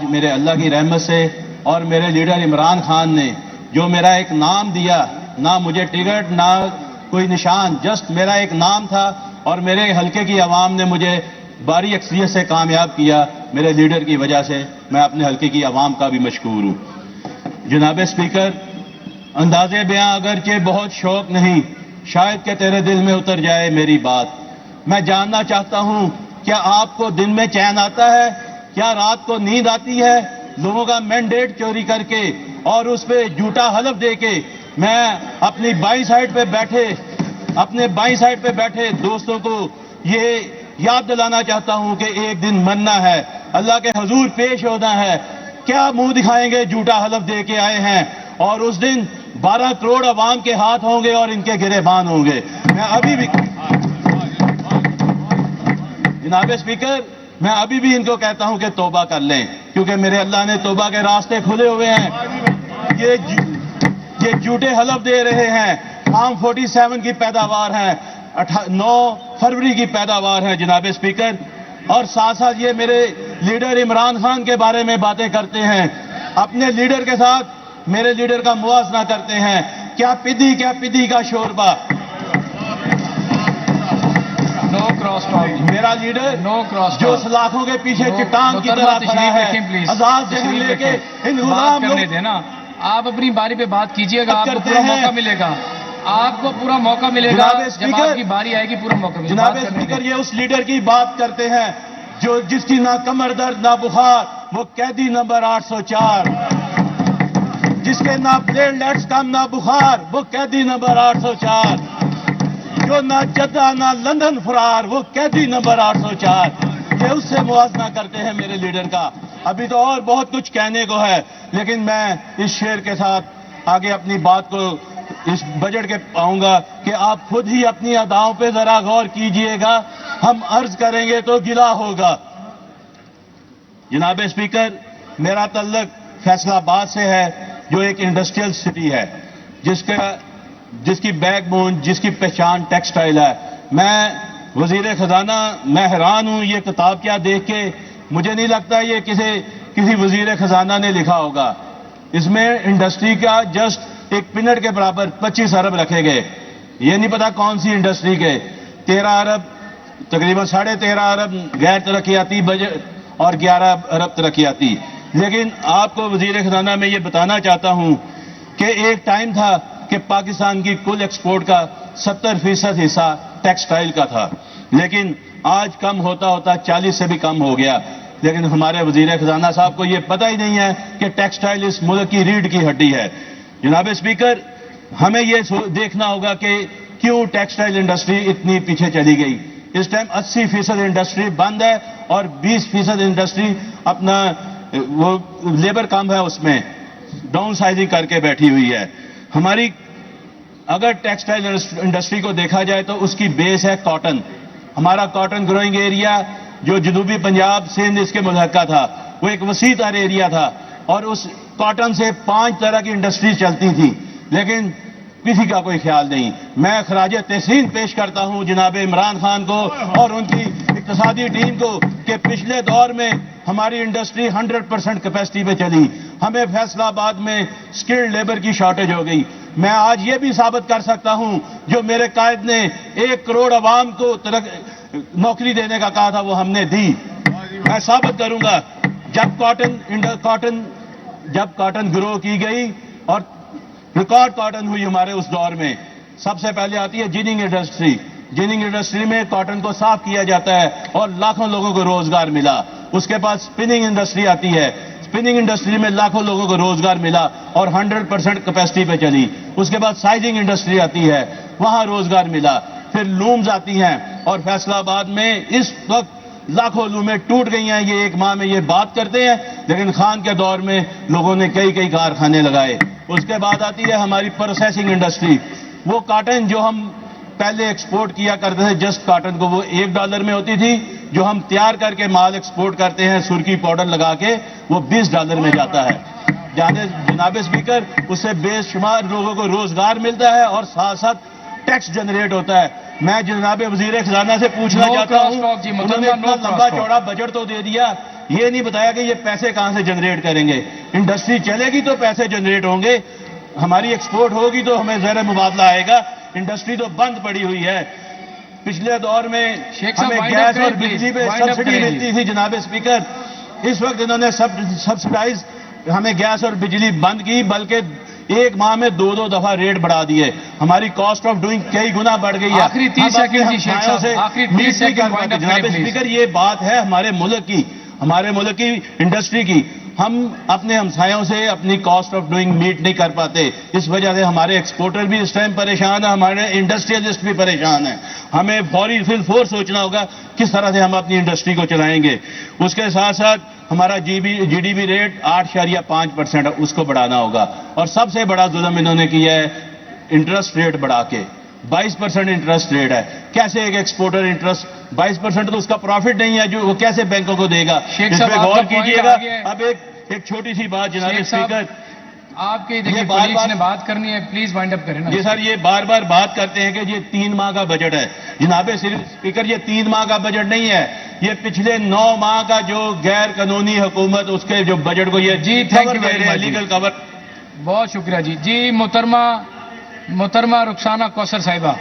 آج میرے اللہ کی رحمت سے اور میرے لیڈر عمران خان نے جو میرا ایک نام دیا، نہ مجھے ٹکٹ نہ کوئی نشان، جسٹ میرا ایک نام تھا، اور میرے حلقے کی عوام نے مجھے بھاری اکثریت سے کامیاب کیا میرے لیڈر کی وجہ سے۔ میں اپنے حلقے کی عوام کا بھی مشکور ہوں۔ جناب اسپیکر، اندازے بیاں اگرچہ بہت شوق نہیں، شاید کہ تیرے دل میں اتر جائے میری بات۔ میں جاننا چاہتا ہوں کیا آپ کو دن میں چین آتا ہے، کیا رات کو نیند آتی ہے؟ لوگوں کا مینڈیٹ چوری کر کے اور اس پہ جھوٹا حلف دے کے میں اپنی بائیں سائڈ پہ بیٹھے دوستوں کو یہ یاد دلانا چاہتا ہوں کہ ایک دن مرنا ہے، اللہ کے حضور پیش ہونا ہے۔ کیا منہ دکھائیں گے؟ جھوٹا حلف دے کے آئے ہیں، اور اس دن 12 کروڑ عوام کے ہاتھ ہوں گے اور ان کے گریبان ہوں گے۔ میں ابھی بھی جناب اسپیکر، میں ابھی بھی ان کو کہتا ہوں کہ توبہ کر لیں، کیونکہ میرے اللہ نے توبہ کے راستے کھلے ہوئے ہیں۔ یہ جھوٹے حلف دے رہے ہیں۔ فارم 47 کی پیداوار ہے، 9 فروری کی پیداوار ہے جناب اسپیکر، اور ساتھ ساتھ یہ میرے لیڈر عمران خان کے بارے میں باتیں کرتے ہیں، اپنے لیڈر کے ساتھ میرے لیڈر کا موازنہ کرتے ہیں۔ کیا پدی کا شوربہ؟ میرا لیڈر جو سلاخوں کے پیچھے چٹان کی طرح کھڑا ہے، آزاد ذہن لے کے ان غلام کرنے دینا۔ آپ اپنی باری پہ بات کیجئے گا، آپ کو پورا موقع ملے گا، آپ کو پورا موقع ملے گا، جب آپ کی باری آئے گی پورا موقع ملے گا۔ جناب اسپیکر، یہ اس لیڈر کی بات کرتے ہیں جس کی نہ کمر درد نہ بخار، وہ قیدی نمبر 804، جس کے نہ پلیٹلیٹس کم نہ بخار، وہ قیدی نمبر 804، جو نہ جدہ نہ لندن فرار، وہ قیدی نمبر 804۔ یہ اس سے موازنہ کرتے ہیں میرے لیڈر کا۔ ابھی تو اور بہت کچھ کہنے کو ہے، لیکن میں اس شعر کے ساتھ آگے اپنی بات کو اس بجٹ کے آؤں گا کہ آپ خود ہی اپنی اداؤں پہ ذرا غور کیجئے گا، ہم عرض کریں گے تو گلہ ہوگا۔ جناب اسپیکر، میرا تعلق فیصل آباد سے ہے، جو ایک انڈسٹریل سٹی ہے، جس کی بیک بون، جس کی پہچان ٹیکسٹائل ہے۔ میں وزیر خزانہ، میں حیران ہوں یہ کتاب کیا دیکھ کے، مجھے نہیں لگتا یہ کسی وزیر خزانہ نے لکھا ہوگا۔ اس میں انڈسٹری کا جسٹ ایک پنٹ کے برابر 25 ارب رکھے گئے، یہ نہیں پتا کون سی انڈسٹری کے، 13 ارب، تقریباً 13.5 ارب غیر ترقیاتی بجٹ اور 11 ارب ترقیاتی۔ لیکن آپ کو وزیر خزانہ میں یہ بتانا چاہتا ہوں کہ ایک ٹائم تھا کہ پاکستان کی کل ایکسپورٹ کا 70% حصہ ٹیکسٹائل کا تھا، لیکن آج کم ہوتا 40 سے بھی کم ہو گیا۔ لیکن ہمارے وزیر خزانہ صاحب کو یہ پتہ ہی نہیں ہے کہ ٹیکسٹائل اس ملک کی ریڑھ کی ہڈی ہے۔ جناب اسپیکر، ہمیں یہ دیکھنا ہوگا کہ کیوں ٹیکسٹائل انڈسٹری اتنی پیچھے چلی گئی۔ اس ٹائم 80% انڈسٹری بند ہے اور 20% انڈسٹری اپنا وہ لیبر کم ہے، اس میں ڈاؤن سائزنگ کر کے بیٹھی ہوئی ہے۔ ہماری اگر ٹیکسٹائل انڈسٹری کو دیکھا جائے تو اس کی بیس ہے کاٹن۔ ہمارا کاٹن گروئنگ ایریا جو جنوبی پنجاب سندھ اس کے ملحقہ تھا، وہ ایک وسیع تر ایریا تھا، اور اس کاٹن سے 5 طرح کی انڈسٹری چلتی تھی، لیکن کسی کا کوئی خیال نہیں۔ میں خراج تحسین پیش کرتا ہوں جناب عمران خان کو اور ان کی اقتصادی ٹیم کو کہ پچھلے دور میں ہماری انڈسٹری 100% کیپیسٹی پہ چلی، ہمیں فیصل آباد میں سکلڈ لیبر کی شارٹیج ہو گئی۔ میں آج یہ بھی ثابت کر سکتا ہوں جو میرے قائد نے 1 کروڑ عوام کو نوکری دینے کا کہا تھا وہ ہم نے دی۔ میں ثابت کروں گا جب کاٹن گرو کی گئی اور ریکارڈ کاٹن ہوئی ہمارے اس دور میں، سب سے پہلے آتی ہے جیننگ انڈسٹری۔ جیننگ انڈسٹری میں کاٹن کو صاف کیا جاتا ہے اور لاکھوں لوگوں کو روزگار ملا۔ اس کے بعد سپننگ انڈسٹری آتی ہے، سپننگ انڈسٹری میں لاکھوں لوگوں کو روزگار ملا اور 100% کیپیسٹی پہ چلی۔ اس کے بعد سائزنگ انڈسٹری آتی ہے، وہاں روزگار ملا۔ پھر لومز آتی ہیں، اور فیصل آباد میں اس وقت لاکھوں لومیں ٹوٹ گئی ہیں۔ یہ 1 ماہ میں یہ بات کرتے ہیں، لیکن خان کے دور میں لوگوں نے کئی کارخانے لگائے۔ اس کے بعد آتی ہے ہماری پروسیسنگ انڈسٹری۔ وہ کاٹن جو ہم پہلے ایکسپورٹ کیا کرتے تھے، جسٹ کاٹن کو، وہ $1 میں ہوتی تھی، جو ہم تیار کر کے مال ایکسپورٹ کرتے ہیں سرخی پاؤڈر لگا کے، وہ $20 میں جاتا ہے۔ جناب اسپیکر، اس سے بے شمار لوگوں کو روزگار ملتا ہے اور ساتھ ساتھ ٹیکس جنریٹ ہوتا ہے۔ میں جناب وزیر خزانہ سے پوچھنا چاہتا ہوں، انہوں نے اتنا لمبا چوڑا بجٹ تو دے دیا، یہ نہیں بتایا کہ یہ پیسے کہاں سے جنریٹ کریں گے. انڈسٹری چلے گی تو پیسے جنریٹ ہوں گے, ہماری ایکسپورٹ ہوگی تو ہمیں زیر مبادلہ آئے گا. انڈسٹری تو بند پڑی ہوئی ہے. پچھلے دور میں ہمیں گیس اور بجلی پہ سبسڈی ملتی تھی جناب اسپیکر. اس وقت انہوں نے سبسڈائز ہمیں گیس اور بجلی بند کی, بلکہ ایک ماہ میں 2 دفعہ ریٹ بڑھا دیے. ہماری کاسٹ آف ڈوئنگ کئی گنا بڑھ گئی ہے. آخری 30 سیکنڈ جی شیخ صاحب, آخری 30 سیکنڈ جناب اسپیکر, یہ بات ہے ہمارے ملک کی انڈسٹری کی. ہم اپنے ہمسایوں سے اپنی کاسٹ آف ڈوئنگ میٹ نہیں کر پاتے. اس وجہ سے ہمارے ایکسپورٹر بھی اس ٹائم پریشان ہیں, ہمارے انڈسٹریلسٹ بھی پریشان ہیں. ہمیں فور سوچنا ہوگا کس طرح سے ہم اپنی انڈسٹری کو چلائیں گے. اس کے ساتھ ساتھ ہمارا جی ڈی پی ریٹ 8.5% اس کو بڑھانا ہوگا. اور سب سے بڑا ظلم انہوں نے کیا ہے انٹرسٹ ریٹ بڑھا کے. 22% انٹرسٹ ریٹ ہے. کیسے ایک ایکسپورٹر انٹرسٹ 22% تو اس کا پروفٹ نہیں ہے, جو وہ کیسے بینکوں کو دے گا؟ اس پہ غور کیجئے گا. اب ایک چھوٹی سی بات جناب اسپیکر, آپ کے دیکھیے کولیگز نے بات کرنی ہے, پلیز وائنڈ اپ کریں نا. جی سر, یہ بار بار بات کرتے ہیں کہ یہ 3 ماہ کا بجٹ ہے. جناب اسپیکر, یہ 3 ماہ کا بجٹ نہیں ہے, یہ پچھلے 9 ماہ کا جو غیر قانونی حکومت اس کے جو بجٹ کو یہ جی کور دے رہے ہیں, لیگل کور. بہت شکریہ جی. جی محترمہ رخسانہ کوثر صاحبہ